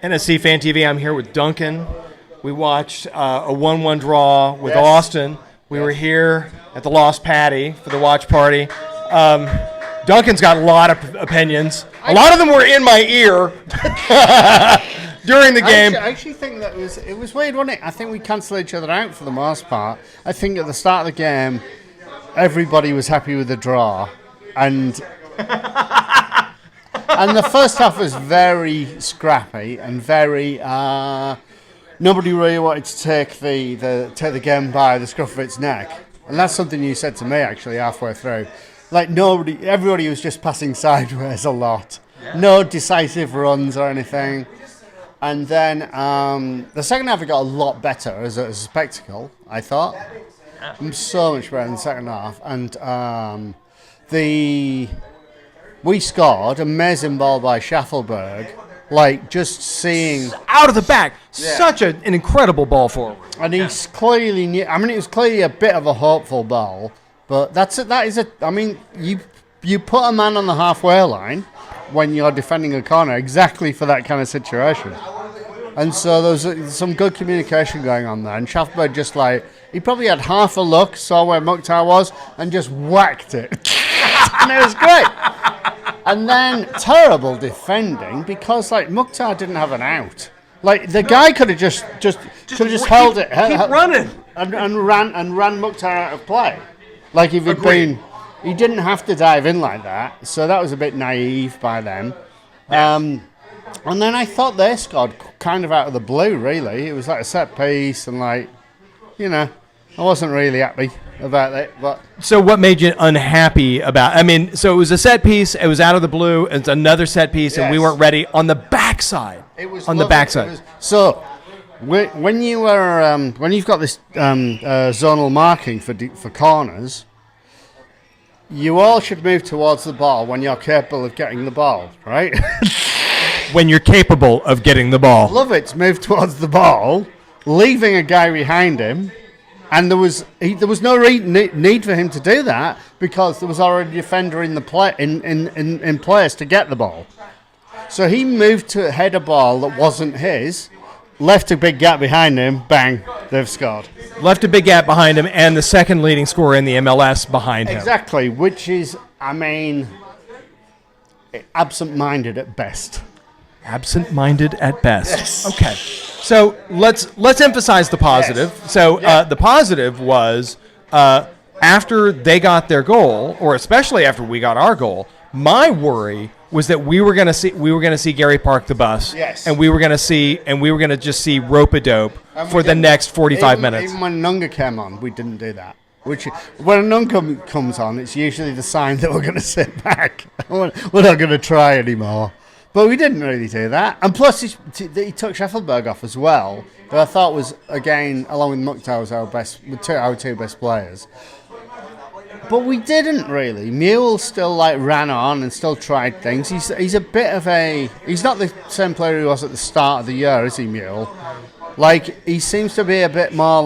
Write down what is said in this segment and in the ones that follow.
NSC Fan TV. I'm here with Duncan. We watched a 1-1 draw with Austin. We were here at the Lost Patty for the watch party. Duncan's got a lot of opinions. A lot of them were in my ear during the game. I actually think that it was weird, wasn't it? I think we cancelled each other out for the most part. I think at the start of the game, everybody was happy with the draw, and the first half was very scrappy and very. Nobody really wanted to take the game by the scruff of its neck, and that's something you said to me actually halfway through. Like everybody was just passing sideways a lot. Yeah. No decisive runs or anything. And then the second half it got a lot better as a spectacle, I thought. Yeah. So much better in the second half. And we scored, amazing ball by Schaffelberg. Like, just seeing... Out of the back. Yeah. Such an incredible ball forward. And he's clearly... it was clearly a bit of a hopeful ball. But you put a man on the halfway line when you're defending a corner exactly for that kind of situation. And so there was some good communication going on there. And Schaffelberg just he probably had half a look, saw where Mukhtar was, and just whacked it. And it was great. And then terrible defending because Mukhtar didn't have an out. The guy could have just held it, keep running, and ran Mukhtar out of play. If he'd been, he didn't have to dive in like that. So that was a bit naive by them. Yes. And then I thought they scored kind of out of the blue. Really, it was like a set piece, and I wasn't really happy about it. But so, what made you unhappy about? So it was a set piece. It was out of the blue. It's another set piece, and we weren't ready on the backside. It was on the backside. So when you've got this zonal marking for corners, you all should move towards the ball when you're capable of getting the ball, right? When you're capable of getting the ball. Love it. Move towards the ball, leaving a guy behind him. And there was no need for him to do that because there was already a defender in place to get the ball. So he moved to head a ball that wasn't his, left a big gap behind him, bang, they've scored. Left a big gap behind him and the second leading scorer in the MLS behind him. Exactly, which is, absent-minded at best. Absent-minded at best. Yes. Okay. So let's emphasize the positive. Yes. So the positive was after they got their goal, or especially after we got our goal. My worry was that we were going to see Gary park the bus, yes, and we were going to just see rope-a-dope for the next 45 minutes. Even when Nunga came on, we didn't do that. Which when Nunga comes on, it's usually the sign that we're going to sit back. We're not going to try anymore. But we didn't really do that. And plus, he took Schaffelberg off as well, who I thought was, again, along with Mukhtar, was our two best players. But we didn't really. Mule still ran on and still tried things. He's a bit of he's not the same player he was at the start of the year, is he, Mule? He seems to be a bit more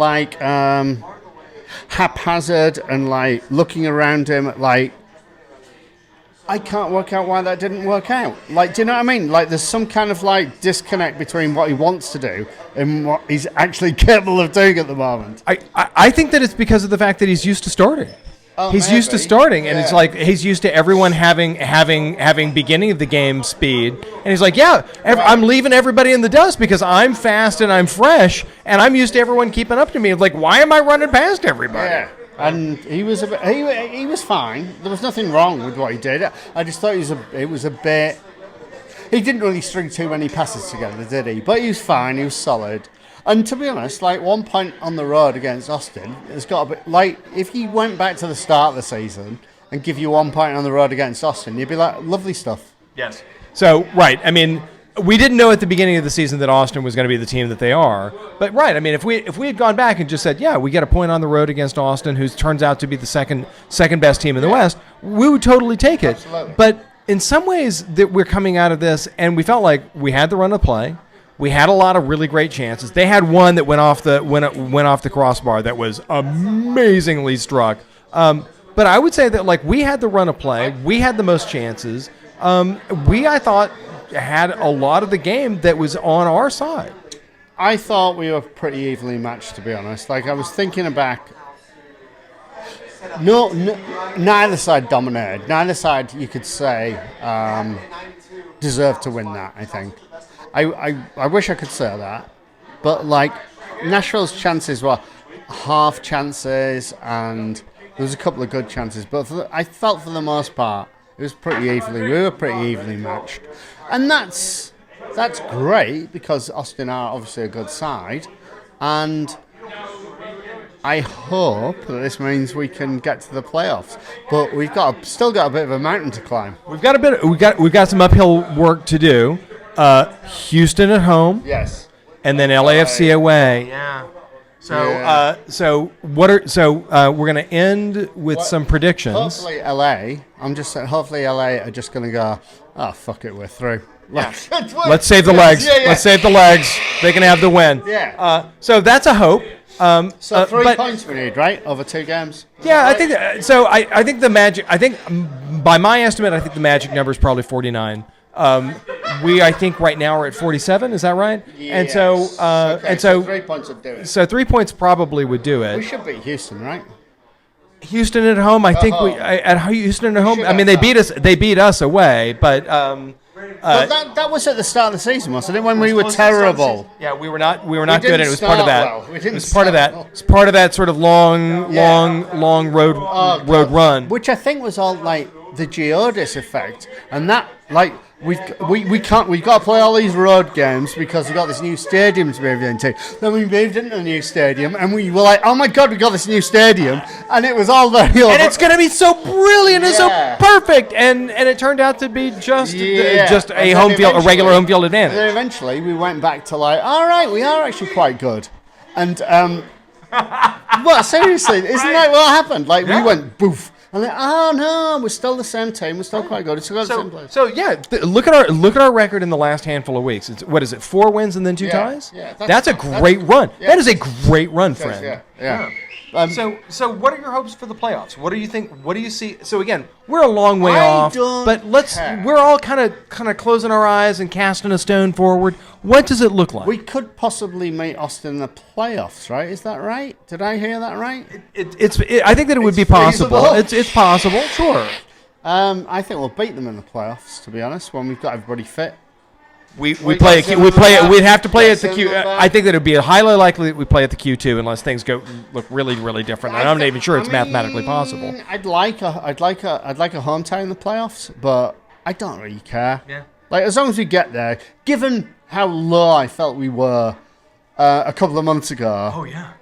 haphazard and looking around him I can't work out why that didn't work out. Do you know what I mean? There's some kind of disconnect between what he wants to do and what he's actually capable of doing at the moment. I think that it's because of the fact that he's used to starting. He's used to starting, and it's he's used to everyone having beginning of the game speed, and he's I'm leaving everybody in the dust because I'm fast and I'm fresh, and I'm used to everyone keeping up to me. Why am I running past everybody? Yeah. And he was he was fine. There was nothing wrong with what he did. I just thought it was a bit. He didn't really string too many passes together, did he? But he was fine. He was solid. And to be honest, 1 point on the road against Austin has got a bit if he went back to the start of the season and give you 1 point on the road against Austin, you'd be lovely stuff. Yes. So right, we didn't know at the beginning of the season that Austin was going to be the team that they are. But right, if we had gone back and just said, we get a point on the road against Austin, who turns out to be the second best team in the West, we would totally take it. Absolutely. But in some ways, that we're coming out of this, and we felt like we had the run of play. We had a lot of really great chances. They had one that went off the crossbar that was amazingly struck. But I would say that we had the run of play. We had the most chances. I thought had a lot of the game that was on our side. I thought we were pretty evenly matched, to be honest. Like, I was thinking back. No, neither side dominated. Neither side, you could say, deserved to win that, I think. I wish I could say that. But, like, Nashville's chances were half chances, and there was a couple of good chances. But I felt for the most part, it was pretty evenly. We were pretty evenly matched. And that's great, because Austin are obviously a good side. And I hope that this means we can get to the playoffs. But still got a bit of a mountain to climb. We've got some uphill work to do. Houston at home. Yes. And then LAFC away. Yeah. So we're going to end with some predictions. Hopefully LA. I'm just saying. Hopefully LA are just going to go. Oh, fuck it, we're through. Yeah. Let's save the legs. Yeah. Let's save the legs. They can have the win. Yeah. So that's a hope. So 3 points we need, right, over 2 games. Yeah, I think so. I think the Magic. I think by my estimate, I think the Magic number is probably 49. I think right now are at 47. Is that right? Yes. And so 3 points would do it. So 3 points probably would do it. We should beat Houston, right? Houston at home. I think at Houston at home. I mean, they beat us. They beat us away, but. But that was at the start of the season, wasn't it? When we were terrible. Yeah, we were not good, and it was part of that. Well. It was part of that. It's part of that sort of long road run, which I think was all like the Geodis effect, and that like we've got to play all these road games because we've got this new stadium to move into. Then we moved into the new stadium, and we were like, oh my god, we got this new stadium, and it was all very and it's going to be so brilliant and so perfect, and it turned out to be just a regular home field advantage. And then eventually we went back to like, all right, we are actually quite good, and but seriously, isn't that what happened? Like we went boof. And then, oh no, we're still the same team. We're still quite good. It's still the same place. So yeah, look at our record in the last handful of weeks. What is it? 4 wins and then 2 ties. Yeah, that's a great run. Yeah. That is a great run, friend. Yeah. So what are your hopes for the playoffs? What do you think? What do you see? So again, we're a long way off, but we're all kind of closing our eyes and casting a stone forward. What does it look like? We could possibly meet Austin in the playoffs, right? Is that right? Did I hear that right? I think that it would be possible. It's possible, sure. I think we'll beat them in the playoffs, to be honest, when we've got everybody fit. We'd have to play at the Q. I think that it would be highly likely that we play at the Q2 unless things look really, really different. And I'm not even sure it's mathematically possible. I'd like a home tie in the playoffs, but I don't really care. Yeah. Like as long as we get there, given how low I felt we were a couple of months ago. Oh yeah.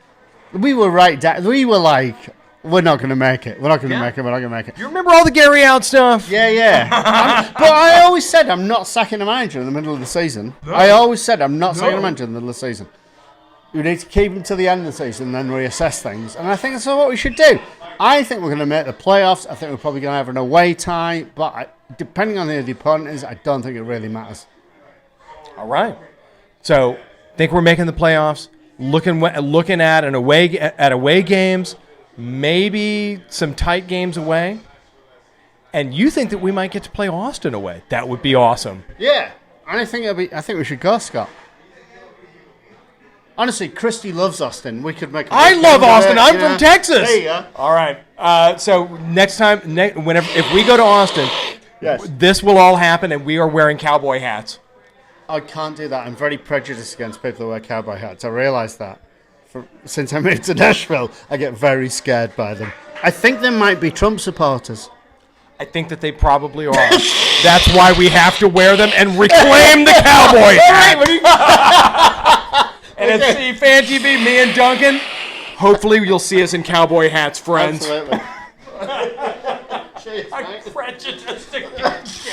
We were right down. We were like, we're not going to make it. We're not going to make it. We're not going to make it. You remember all the Gary out stuff? Yeah. But I always said I'm not sacking a manager in the middle of the season. No. I always said I'm not sacking a manager in the middle of the season. We need to keep him to the end of the season and then reassess things. And I think that's what we should do. I think we're going to make the playoffs. I think we're probably going to have an away tie. But depending on who the opponent is, I don't think it really matters. All right. So, think we're making the playoffs. Looking at away games. Maybe some tight games away, and you think that we might get to play Austin away? That would be awesome. Yeah, I think we should go, Scott. Honestly, Christy loves Austin. We could make. I love Austin. I'm from Texas. There you go. All right. So next time, if we go to Austin, yes, this will all happen, and we are wearing cowboy hats. I can't do that. I'm very prejudiced against people who wear cowboy hats. I realize that. Since I moved to Nashville, I get very scared by them. I think there might be Trump supporters. I think that they probably are. That's why we have to wear them and reclaim the cowboy hat. And it's Fan TV, me and Duncan. Hopefully you'll see us in cowboy hats, friends. Absolutely. Cheers, I'm prejudiced against